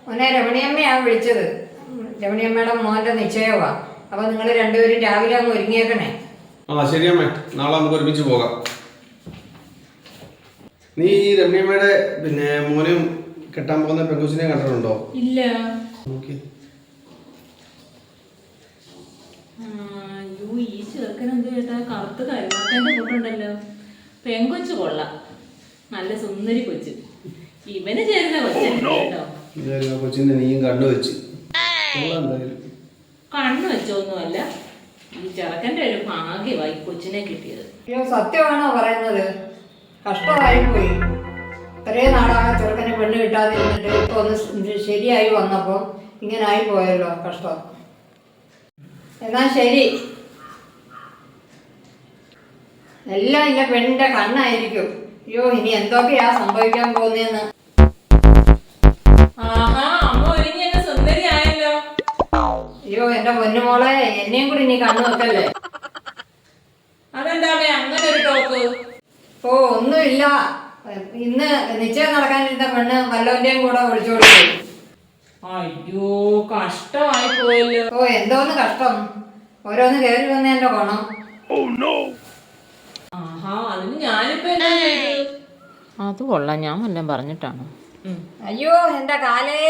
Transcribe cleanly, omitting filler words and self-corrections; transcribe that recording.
മോനെ രമണിയമ്മയാണ് വിളിച്ചത്. രമണിയമ്മയുടെ മോൻ്റെ നിശ്ചയമാണ്. അപ്പോൾ നിങ്ങൾ രണ്ടുപേരും രാവിലെ അങ്ങ് ഒരുങ്ങിയേക്കണേ. ആ ശരി അമ്മേ, നാളെ നമുക്ക് ഒരുമിച്ച് പോകാം. നീ ഈ രമണിയമ്മയുടെ മോനും കെട്ടാൻ പോകുന്ന പെങ്കുച്ചിനെ കണ്ടിട്ടുണ്ടോ? ഇല്ല. ഈ ചെറുക്കനെന്ത് കേട്ടാ കറുത്ത് കരുവാക്കേണ്ട കൂട്ടുണ്ടല്ലോ. പെങ്കൊച്ചു കൊള്ളാം, നല്ല സുന്ദരി കൊച്ച്. ഇവന് ചേരുന്ന കൊച്ചോ. കൊച്ചിന്റെ നീയും കണ്ണു വെച്ച്. കണ്ണു വെച്ചൊന്നുമല്ല, ഈ ചെറുക്കൻ്റെ ഒരു ഭാഗ്യമായി കൊച്ചിനെ കിട്ടിയത്. അയ്യോ, സത്യമാണോ പറയുന്നത്? കഷ്ടമായി പോയി. ഇത്രയും നാളാകെ ചെറുക്കനെ പെണ്ണ് കിട്ടാതിരുന്നിട്ട് ഇപ്പോൾ ഒന്ന് ശരിയായി വന്നപ്പോൾ ഇങ്ങനെ ആയി പോയല്ലോ. കഷ്ടം. എന്നാൽ ശരി, എല്ലാം ഇല്ല പെണ്ണിന്റെ കണ്ണായിരിക്കും. അയ്യോ, ഇനി എന്തൊക്കെയാ സംഭവിക്കാൻ പോകുന്നതെന്ന്. അയ്യോ, എന്റെ പൊന്നുമോളെ, എന്നെയും കൂടി ഇനി കണ്ണു വെക്കല്ലേ. അതെന്താ അങ്ങനെ ഒരു ടോക്ക്? ഓ, ഒന്നുമില്ല. ഇന്ന് നിശ്ചയം നടക്കാനിരുന്ന പെണ്ണ് വല്ലവന്റെയും കൂടെ ഒളിച്ചോടി പോയി. അയ്യോ, കഷ്ടമായി പോയല്ലോ. ഓ, എന്തോന്ന് കഷ്ടം. ഓരോന്ന് കയറി വന്നതിന്റെ ഗുണം. ആഹാ, അതിന് ഞാനിപ്പോ അത് കൊള്ളാം. ഞാൻ വല്ലതും പറഞ്ഞിട്ടാണോ? അയ്യോ, എന്റെ കാലേ.